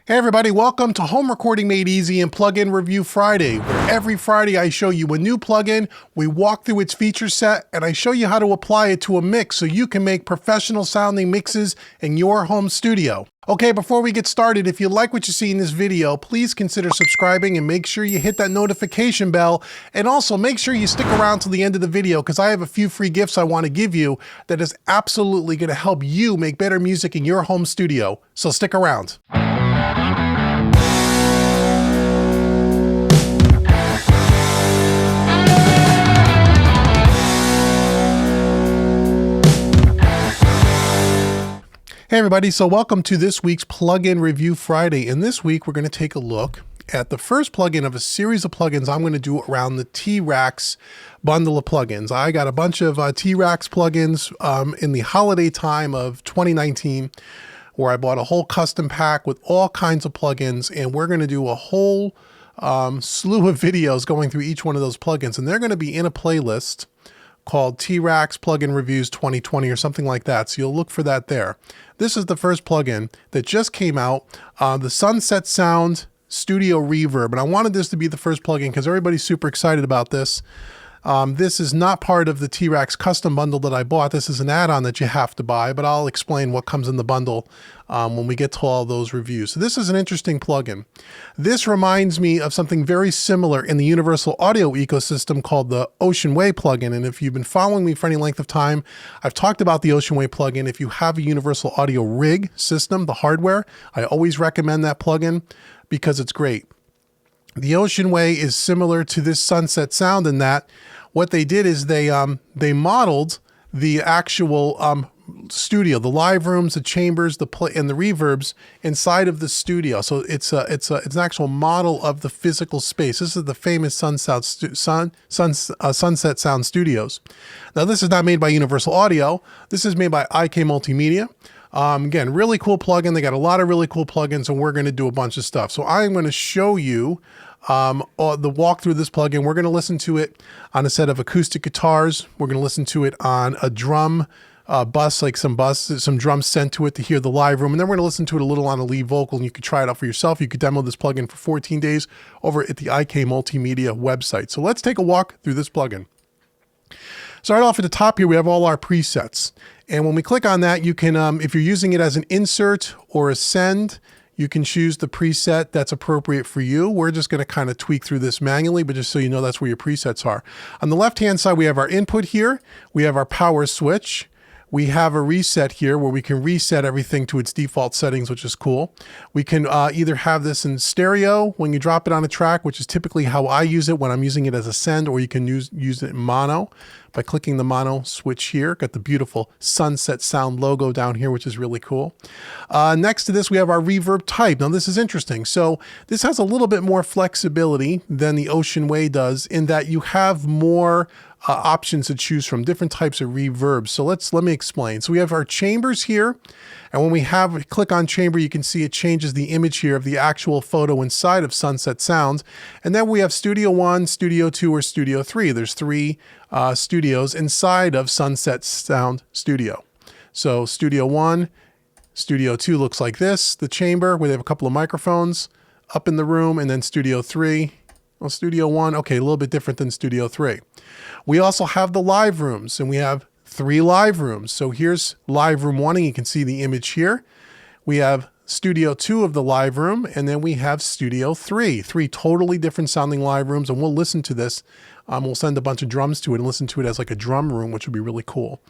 Hey everybody, welcome to Home Recording Made Easy and Plugin Review Friday, where every Friday I show you a new plugin, we walk through its feature set, and I show you how to apply it to a mix so you can make professional sounding mixes in your home studio. Okay, before we get started, if you like what you see in this video, please consider subscribing and make sure you hit that notification bell, and also make sure you stick around till the end of the video because I have a few free gifts I want to give you that is absolutely going to help you make better music in your home studio. So stick around. Hey everybody, so welcome to this week's Plugin Review Friday. And this week we're going to take a look at the first plugin of a series of plugins I'm going to do around the T-Rax bundle of plugins. I got a bunch of T-Rax plugins in the holiday time of 2019 where I bought a whole custom pack with all kinds of plugins, and we're going to do a whole slew of videos going through each one of those plugins, and they're going to be in a playlist called T-Rax Plugin Reviews 2020 or something like that. So you'll look for that there. This is the first plugin that just came out, the Sun Set Sound Studio Reverb. And I wanted this to be the first plugin because everybody's super excited about this. This is not part of the T-Rax custom bundle that I bought. This is an add-on that you have to buy, but I'll explain what comes in the bundle when we get to all those reviews. So this is an interesting plugin. This reminds me of something very similar in the Universal Audio ecosystem called the Ocean Way plugin. And if you've been following me for any length of time, I've talked about the Ocean Way plugin. If you have a Universal Audio rig system, the hardware, I always recommend that plugin because it's great. The Ocean Way is similar to this Sun Set Sound in that what they did is they modeled the actual studio, the live rooms, the chambers, and the reverbs inside of the studio. So it's an actual model of the physical space. This is the famous Sunset Sound Studios. Now this is not made by Universal Audio. This is made by IK Multimedia. Again, really cool plugin. They got a lot of really cool plugins, and we're going to do a bunch of stuff. So I'm going to show you the walk through this plugin. We're going to listen to it on a set of acoustic guitars. We're going to listen to it on a drum bus, like some drums sent to it to hear the live room. And then we're going to listen to it a little on a lead vocal, and you could try it out for yourself. You could demo this plugin for 14 days over at the IK Multimedia website. So let's take a walk through this plugin. So right off at the top here, we have all our presets. And when we click on that, you can, if you're using it as an insert or a send, you can choose the preset that's appropriate for you. We're just going to kind of tweak through this manually, but just so you know, that's where your presets are. On the left-hand side, we have our input here. We have our power switch. We have a reset here where we can reset everything to its default settings, which is cool. We can either have this in stereo when you drop it on a track, which is typically how I use it when I'm using it as a send, or you can use it in mono by clicking the mono switch here. Got the beautiful Sun Set Sound logo down here, which is really cool. Next to this, we have our reverb type. Now this is interesting. So this has a little bit more flexibility than the Ocean Way does in that you have more options to choose from, different types of reverbs. So let me explain. So we have our chambers here, and when we click on chamber, you can see it changes the image here of the actual photo inside of Sun Set Sound. And then we have Studio 1, Studio 2, or Studio 3. There's three studios inside of Sun Set Sound Studio. So Studio 1, Studio 2 looks like this, the chamber where they have a couple of microphones up in the room, and then Studio 3. Well, Studio 1, okay, a little bit different than Studio 3. We also have the live rooms, and we have 3 live rooms. So here's live room 1, and you can see the image here. We have Studio 2 of the live room, and then we have Studio 3. 3 totally different sounding live rooms, and we'll listen to this. We'll send a bunch of drums to it and listen to it as like a drum room, which would be really cool.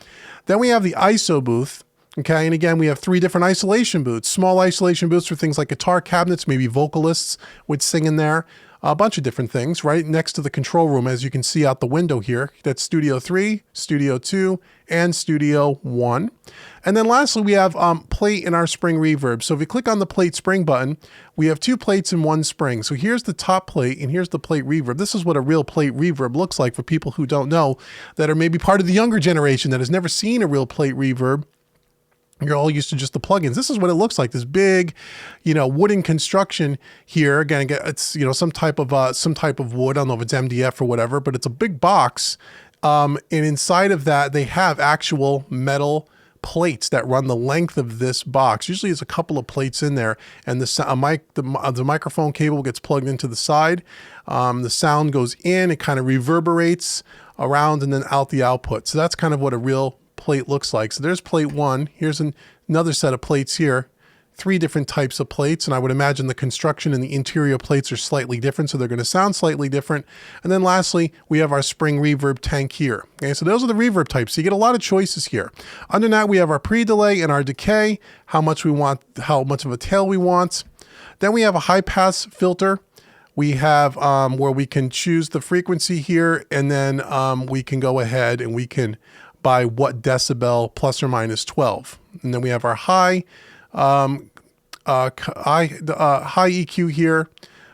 Then we have the ISO booth. Okay, and again, we have 3 different isolation booths. Small isolation booths for things like guitar cabinets, maybe vocalists would sing in there. A bunch of different things right next to the control room, as you can see out the window here. That's Studio 3, Studio 2, and Studio 1. And then lastly, we have plate and our spring reverb. So if you click on the plate spring button, we have 2 plates and 1 spring. So here's the top plate and here's the plate reverb. This is what a real plate reverb looks like for people who don't know, that are maybe part of the younger generation that has never seen a real plate reverb. You're all used to just the plugins. This is what it looks like. This big, wooden construction here. Again, it's some type of wood. I don't know if it's MDF or whatever, but it's a big box. And inside of that, they have actual metal plates that run the length of this box. Usually there's a couple of plates in there, and the microphone cable gets plugged into the side. The sound goes in, it kind of reverberates around and then out the output. So that's kind of what a real plate looks like. So there's plate one. Here's another set of plates here. 3 different types of plates, and I would imagine the construction and the interior plates are slightly different, so they're going to sound slightly different. And then lastly, we have our spring reverb tank here. Okay, so those are the reverb types. So you get a lot of choices here. Under that, we have our pre-delay and our decay, how much of a tail we want. Then we have a high pass filter. We have where we can choose the frequency here, and then we can go ahead and we can buy what decibel plus or minus 12. And then we have our high EQ here,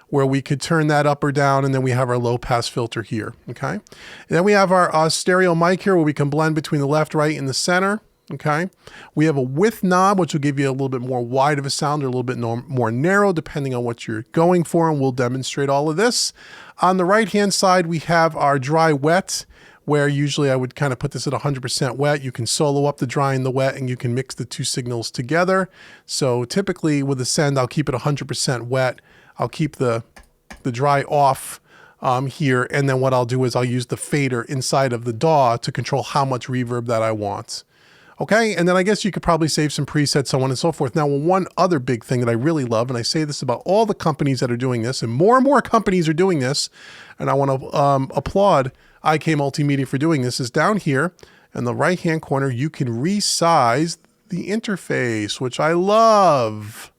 where we could turn that up or down, and then we have our low pass filter here. Okay, and then we have our stereo mic here, where we can blend between the left, right, and the center. Okay, we have a width knob, which will give you a little bit more wide of a sound or a little bit more narrow, depending on what you're going for, and we'll demonstrate all of this. On the right hand side, we have our dry wet, where usually I would kind of put this at 100% wet. You can solo up the dry and the wet, and you can mix the 2 signals together. So typically with the send, I'll keep it 100% wet. I'll keep the dry off here, and then what I'll do is I'll use the fader inside of the DAW to control how much reverb that I want. Okay, and then I guess you could probably save some presets, so on and so forth. Now, one other big thing that I really love, and I say this about all the companies that are doing this, and more companies are doing this, and I want to applaud IK Multimedia for doing this, is down here in the right-hand corner, you can resize the interface, which I love.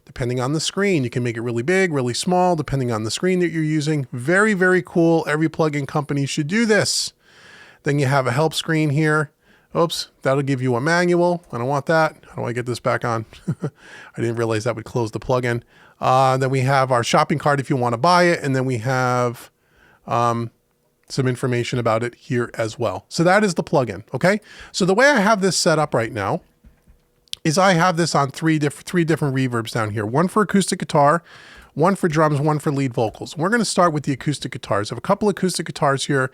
Depending on the screen, you can make it really big, really small, depending on the screen that you're using. Very, very cool. Every plugin company should do this. Then you have a help screen here. Oops, that'll give you a manual. I don't want that. How do I get this back on? I didn't realize that would close the plugin. Then we have our shopping cart if you want to buy it. And then we have some information about it here as well. So that is the plugin, okay? So the way I have this set up right now is I have this on three different reverbs down here. One for acoustic guitar, one for drums, one for lead vocals. We're going to start with the acoustic guitars. I have a couple acoustic guitars here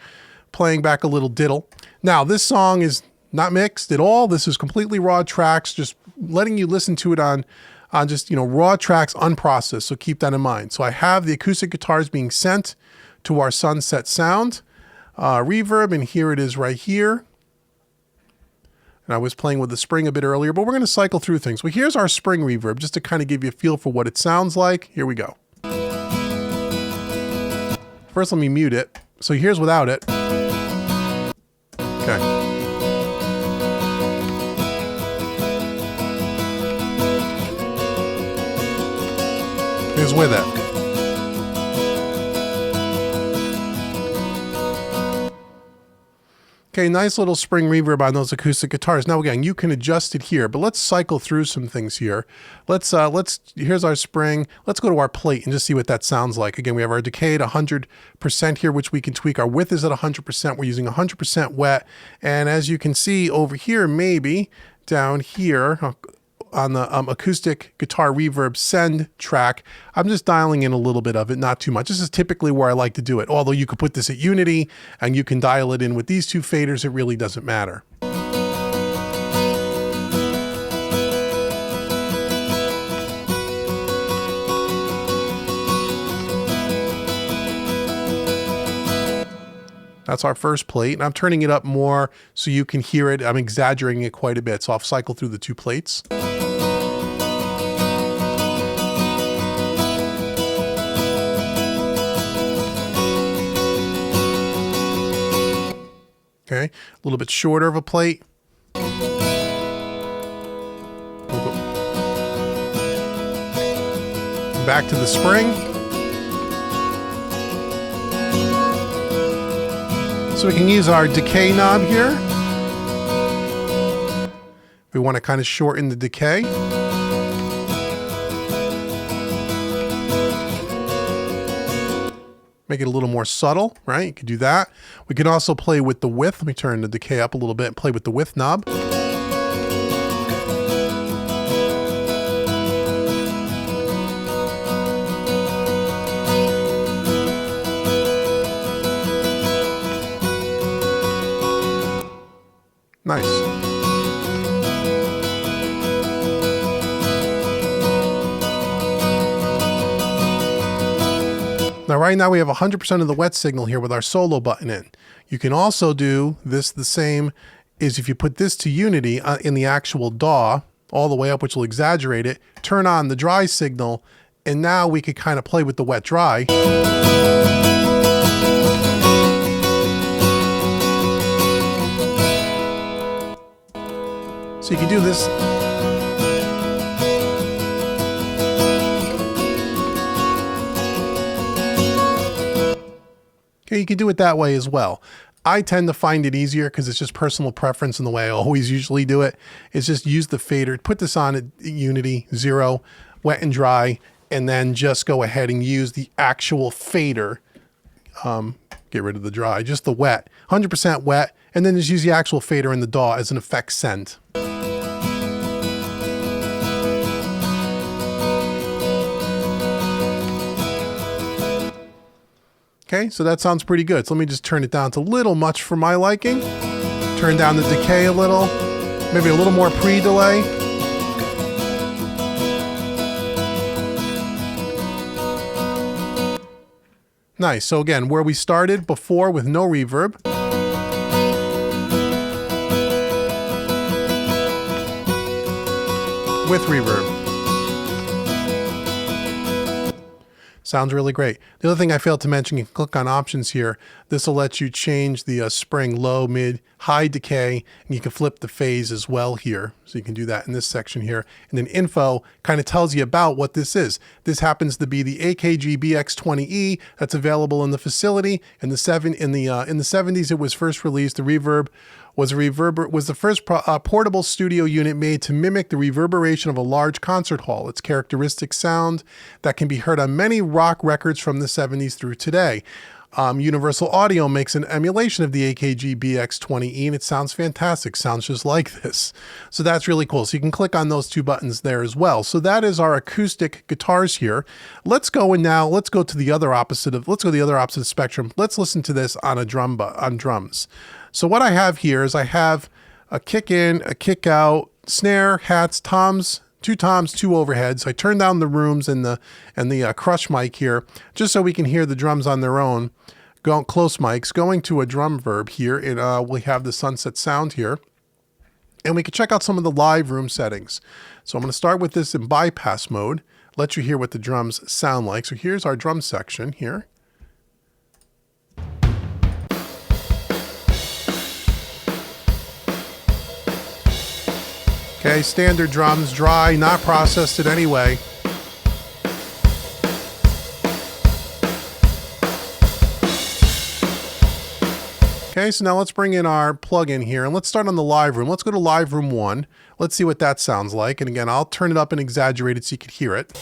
playing back a little diddle. Now, this song is not mixed at all. This is completely raw tracks, just letting you listen to it on just, raw tracks, unprocessed. So keep that in mind. So I have the acoustic guitars being sent to our Sun Set Sound Reverb, and here it is right here. And I was playing with the spring a bit earlier, but we're going to cycle through things. Well, here's our spring reverb, just to kind of give you a feel for what it sounds like. Here we go. First, let me mute it. So here's without it. Okay. Here's with it. Okay, nice little spring reverb on those acoustic guitars. Now again, you can adjust it here, but let's cycle through some things here. Here's our spring. Let's go to our plate and just see what that sounds like. Again, we have our decay at 100% here, which we can tweak. Our width is at 100%. We're using 100% wet. And as you can see over here, maybe down here, on the acoustic guitar reverb send track, I'm just dialing in a little bit of it, not too much. This is typically where I like to do it. Although you could put this at unity and you can dial it in with these 2 faders, it really doesn't matter. That's our first plate, and I'm turning it up more so you can hear it. I'm exaggerating it quite a bit, so I'll cycle through the 2 plates. Okay, a little bit shorter of a plate. Back to the spring. So we can use our decay knob here. If we want to kind of shorten the decay. Make it a little more subtle, right? You could do that. We can also play with the width. Let me turn the decay up a little bit and play with the width knob. Nice. Now right now we have 100% of the wet signal here with our solo button in. You can also do this the same is if you put this to unity in the actual DAW all the way up, which will exaggerate it, turn on the dry signal, and now we could kind of play with the wet dry. So you can do this. Okay, you can do it that way as well. I tend to find it easier because it's just personal preference in the way I always usually do it. It's just use the fader, put this on at Unity, 0, wet and dry, and then just go ahead and use the actual fader. Get rid of the dry, just the wet, 100% wet, and then just use the actual fader in the DAW as an effect send. Okay, so that sounds pretty good. So let me just turn it down to a little much for my liking. Turn down the decay a little, maybe a little more pre-delay. Nice, so again, where we started before with no reverb. With reverb. Sounds really great. The other thing I failed to mention, you can click on options here. This will let you change the spring, low, mid, high decay, and you can flip the phase as well here. So you can do that in this section here. And then info kind of tells you about what this is. This happens to be the AKG BX20E that's available in the facility. In the 70s, it was first released. The Reverb was the first portable studio unit made to mimic the reverberation of a large concert hall. Its characteristic sound that can be heard on many rock records from the 70s through today. Universal Audio makes an emulation of the AKG BX20E, and it sounds fantastic. Sounds just like this. So that's really cool. So you can click on those two buttons there as well. So that is our acoustic guitars here. Let's go to the other opposite of spectrum. Let's listen to this on on drums. So what I have here is I have a kick in, a kick out, snare, hats, toms, two toms, two overheads. I turn down the rooms and the crush mic here, just so we can hear the drums on their own. Close mics, going to a drum verb here, and we have the Sun Set Sound here. And we can check out some of the live room settings. So I'm going to start with this in bypass mode, let you hear what the drums sound like. So here's our drum section here. Okay, standard drums, dry, not processed in any way. Okay, so now let's bring in our plug-in here, and let's start on the live room. Let's go to live room 1. Let's see what that sounds like. And again, I'll turn it up and exaggerate it so you can hear it.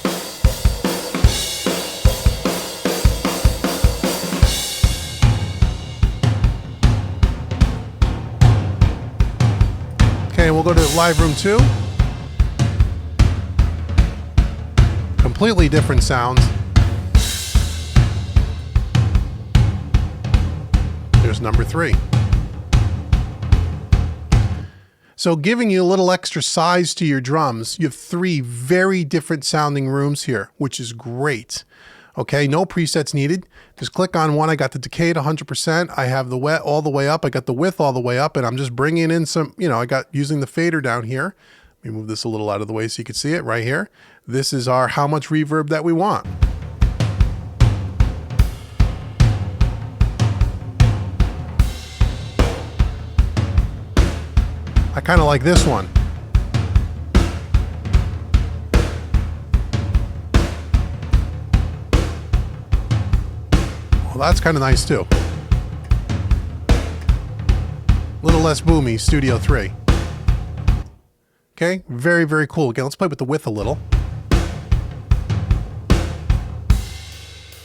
Okay, we'll go to live room 2. Completely different sounds. There's number 3. So giving you a little extra size to your drums, you have 3 very different sounding rooms here, which is great. Okay, no presets needed. Just click on one. I got the decay to 100%. I have the wet all the way up. I got the width all the way up, and I'm just bringing in some, I got using the fader down here. Let me move this a little out of the way so you can see it right here. This is our how much reverb that we want. I kind of like this one. Well, that's kind of nice too. A little less boomy, Studio 3. Okay, very, very cool. Again, let's play with the width a little.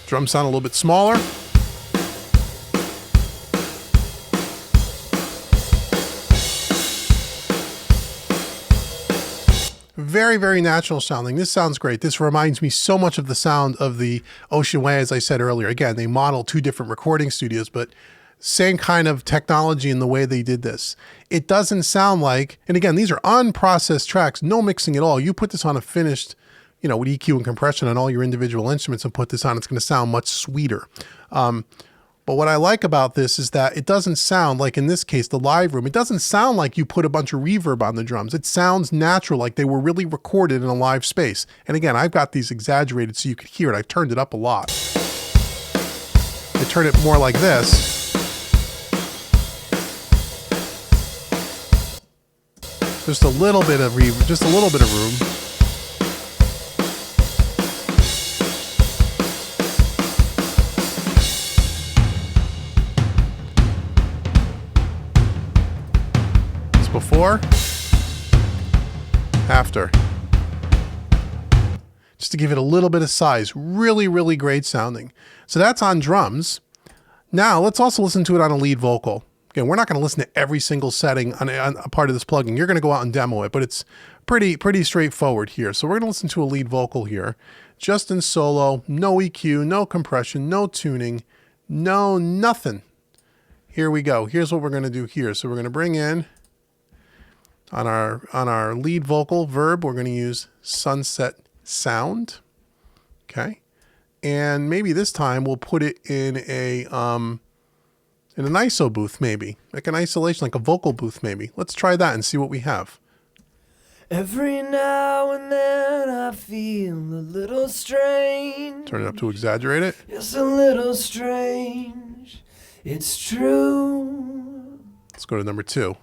Drums sound a little bit smaller. Very, very natural sounding. This sounds great. This reminds me so much of the sound of the Ocean Way, as I said earlier. Again, they model 2 different recording studios, but same kind of technology in the way they did this. It doesn't sound like, and again, these are unprocessed tracks, no mixing at all. You put this on a finished, you know, with EQ and compression on all your individual instruments and put this on, it's going to sound much sweeter. But what I like about this is that it doesn't sound like, in this case, the live room, it doesn't sound like you put a bunch of reverb on the drums. It sounds natural, like they were really recorded in a live space. And again, I've got these exaggerated so you could hear it. I turned it up a lot. I turn it more like this. Just a little bit of reverb, just a little bit of room. Before, after. Just to give it a little bit of size. Really, really great sounding. So that's on drums. Now let's also listen to it on a lead vocal. Again, we're not going to listen to every single setting on a part of this plugin. You're going to go out and demo it, but it's pretty straightforward here. So we're going to listen to a lead vocal here. Just in solo, no EQ, no compression, no tuning, no nothing. Here we go. Here's what we're going to do here. So we're going to bring in on our lead vocal verb, we're going to use Sun Set Sound. Okay. And maybe this time we'll put it in an ISO booth, maybe. Like an isolation, like a vocal booth, maybe. Let's try that and see what we have. Every now and then I feel a little strange. Turn it up to exaggerate it. It's a little strange. It's true. Let's go to number 2.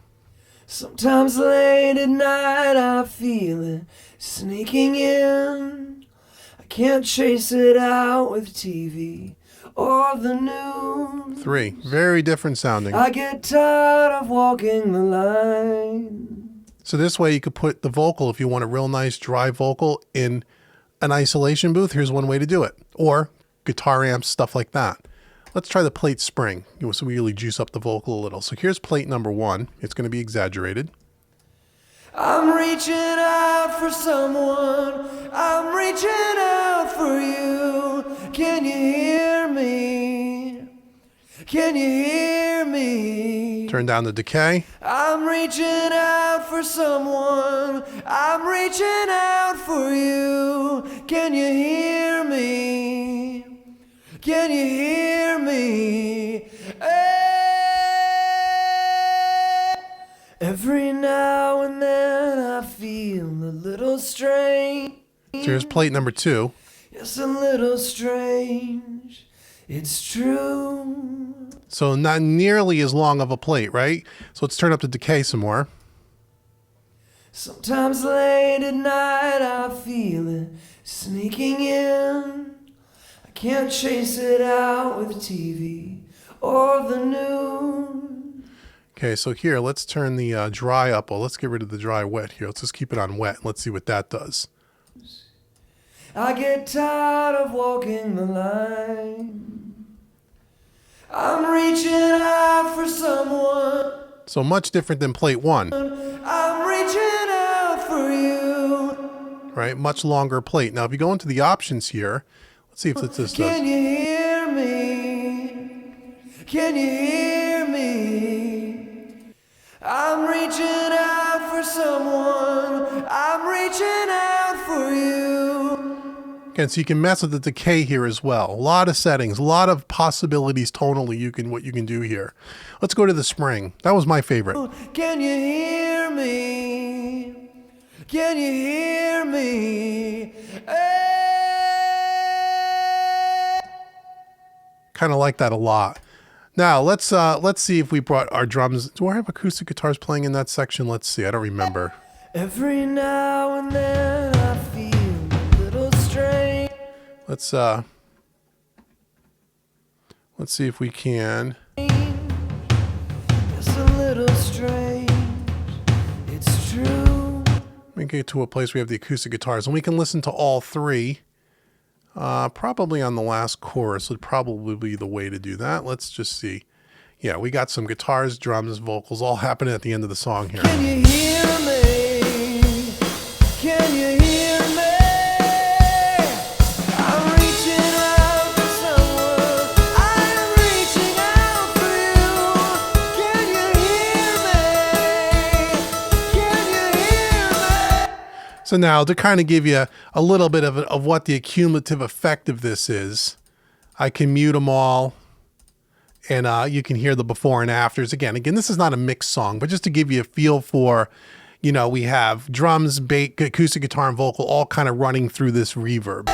Sometimes late at night I feel it sneaking in. I can't chase it out with TV or the news. 3, very different sounding. I get tired of walking the line. So this way you could put the vocal, if you want a real nice dry vocal, in an isolation booth. Here's one way to do it. Or guitar amps, stuff like that. Let's try the plate spring, so we really juice up the vocal a little. So here's plate number 1. It's going to be exaggerated. I'm reaching out for someone. I'm reaching out for you. Can you hear me? Can you hear me? Turn down the decay. I'm reaching out for someone. I'm reaching out for you. Can you hear me? Can you hear me? Every now and then I feel a little strange. So here's plate number 2. It's a little strange. It's true. So not nearly as long of a plate, right? So let's turn up the decay some more. Sometimes late at night I feel it sneaking in. Can't chase it out with TV or the news. Okay, so here, let's turn the dry up. Well, let's get rid of the dry wet here. Let's just keep it on wet. Let's see what that does. I get tired of walking the line. I'm reaching out for someone. So much different than plate 1. I'm reaching out for you. Right, much longer plate. Now, if you go into the options here, let's see if this does. Can you hear me? Can you hear me? I'm reaching out for someone. I'm reaching out for you. Again, so you can mess with the decay here as well. A lot of settings, a lot of possibilities tonally what you can do here. Let's go to the spring. That was my favorite. Can you hear me? Can you hear me? Kind of like that a lot. Now let's see if we brought our drums. Do I have acoustic guitars playing in that section? Let's see. I don't remember. Every now and then I feel a little strange. Let's see if we can. It's a little strange. It's true. Let me get to a place where we have the acoustic guitars, and we can listen to all 3. Probably on the last chorus would probably be the way to do that. Let's just see. Yeah, we got some guitars, drums, vocals all happening at the end of the song here. Can you hear me? Can you hear me? I'm reaching out for someone. I'm reaching out for you. Can you hear me? Can you hear me? So now to kind of give you a little bit of what the cumulative effect of this is, I can mute them all, and you can hear the before and afters. Again, this is not a mixed song, but just to give you a feel for, you know, we have drums, bass, acoustic guitar, and vocal all kind of running through this reverb.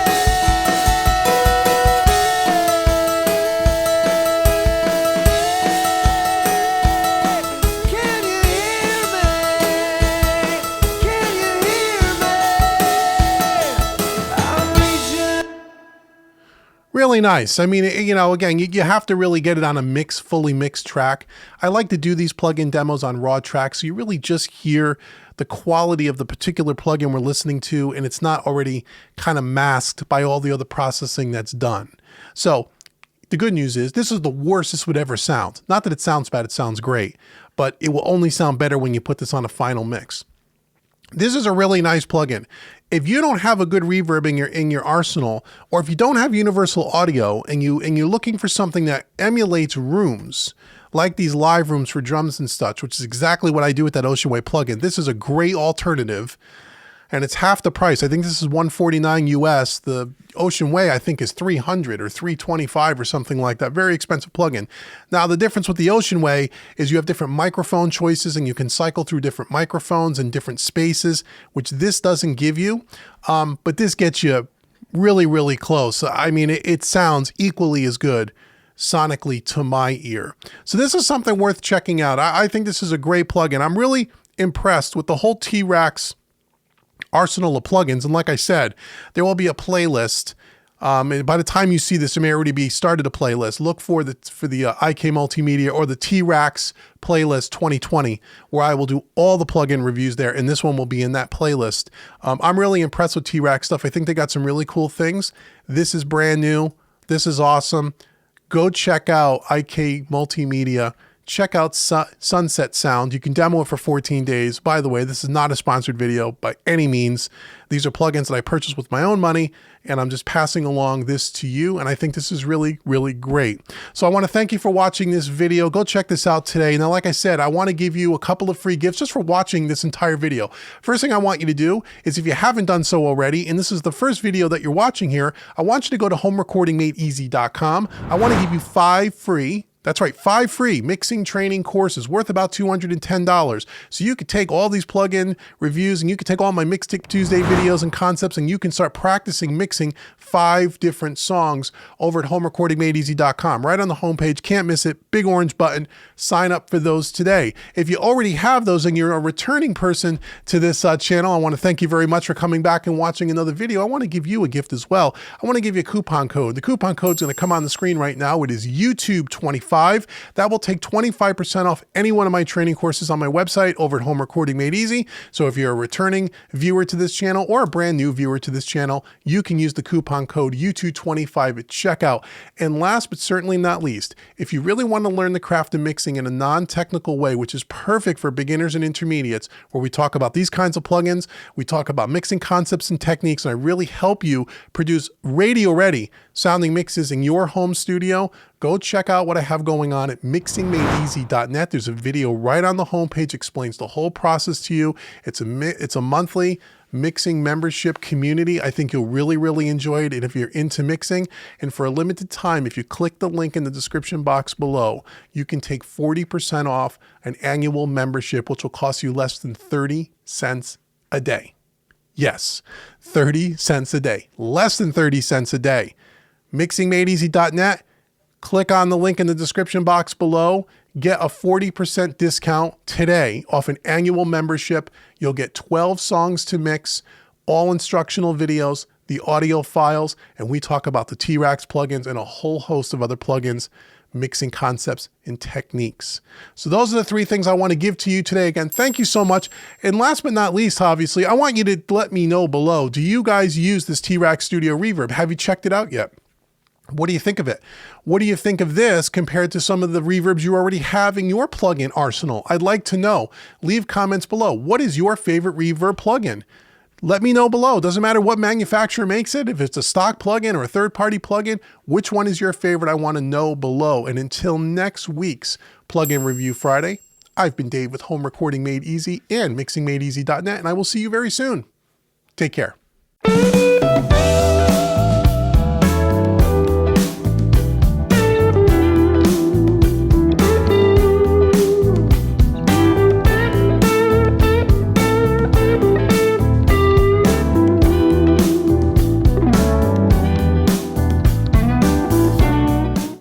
Really nice. I mean, you know, again, you have to really get it on a fully mixed track. I like to do these plugin demos on raw tracks, so you really just hear the quality of the particular plugin we're listening to, and it's not already kind of masked by all the other processing that's done. So the good news is this is the worst this would ever sound. Not that it sounds bad, it sounds great, but it will only sound better when you put this on a final mix. This is a really nice plugin. If you don't have a good reverb in your arsenal, or if you don't have universal audio and you're looking for something that emulates rooms, like these live rooms for drums and such, which is exactly what I do with that Ocean Way plugin, this is a great alternative. And it's half the price. I think this is $149 US. The Ocean Way, I think, is $300 or $325 or something like that. Very expensive plugin. Now, the difference with the Ocean Way is you have different microphone choices, and you can cycle through different microphones and different spaces, which this doesn't give you. But this gets you really, really close. I mean, it sounds equally as good sonically to my ear. So this is something worth checking out. I think this is a great plugin. I'm really impressed with the whole T-Rax arsenal of plugins, and like I said, there will be a playlist. And by the time you see this, there may already be started a playlist. Look for the IK Multimedia or the T-Rax playlist 2020, where I will do all the plugin reviews there, and this one will be in that playlist. I'm really impressed with T-Rax stuff. I think they got some really cool things. This is brand new. This is awesome. Go check out IK Multimedia. Check out Sun Set Sound. You can demo it for 14 days. By the way, this is not a sponsored video by any means. These are plugins that I purchased with my own money, and I'm just passing along this to you, and I think this is really, really great. So I want to thank you for watching this video. Go check this out today. Now, like I said, I want to give you a couple of free gifts just for watching this entire video. First thing I want you to do is, if you haven't done so already, and this is the first video that you're watching here, I want you to go to homerecordingmadeeasy.com. I want to give you 5 free, that's right, 5 free mixing training courses worth about $210. So you could take all these plugin reviews, and you could take all my Mixtape Tuesday videos and concepts, and you can start practicing mixing 5 different songs over at homerecordingmadeeasy.com. Right on the homepage, can't miss it, big orange button, sign up for those today. If you already have those and you're a returning person to this channel, I want to thank you very much for coming back and watching another video. I want to give you a gift as well. I want to give you a coupon code. The coupon code is going to come on the screen right now. It is YouTube25. That will take 25% off any one of my training courses on my website over at Home Recording Made Easy. So if you're a returning viewer to this channel or a brand new viewer to this channel, you can use the coupon code U225 at checkout. And last but certainly not least, if you really want to learn the craft of mixing in a non-technical way, which is perfect for beginners and intermediates, where we talk about these kinds of plugins, we talk about mixing concepts and techniques, and I really help you produce radio-ready sounding mixes in your home studio, go check out what I have going on at mixingmadeeasy.net. There's a video right on the homepage, explains the whole process to you. It's a monthly mixing membership community. I think you'll really, really enjoy it. And if you're into mixing, and for a limited time, if you click the link in the description box below, you can take 40% off an annual membership, which will cost you less than 30 cents a day. Yes, 30 cents a day, less than 30 cents a day. mixingmadeeasy.net. Click on the link in the description box below. Get a 40% discount today off an annual membership. You'll get 12 songs to mix, all instructional videos, the audio files, and we talk about the T-Rax plugins and a whole host of other plugins, mixing concepts and techniques. So those are the 3 things I want to give to you today. Again, thank you so much. And last but not least, obviously, I want you to let me know below, do you guys use this T-Rax Studio Reverb? Have you checked it out yet? What do you think of it? What do you think of this compared to some of the reverbs you already have in your plugin arsenal? I'd like to know. Leave comments below. What is your favorite reverb plugin? Let me know below. Doesn't matter what manufacturer makes it. If it's a stock plugin or a third-party plugin, which one is your favorite? I want to know below. And until next week's Plugin Review Friday, I've been Dave with Home Recording Made Easy and mixingmadeeasy.net, and I will see you very soon. Take care.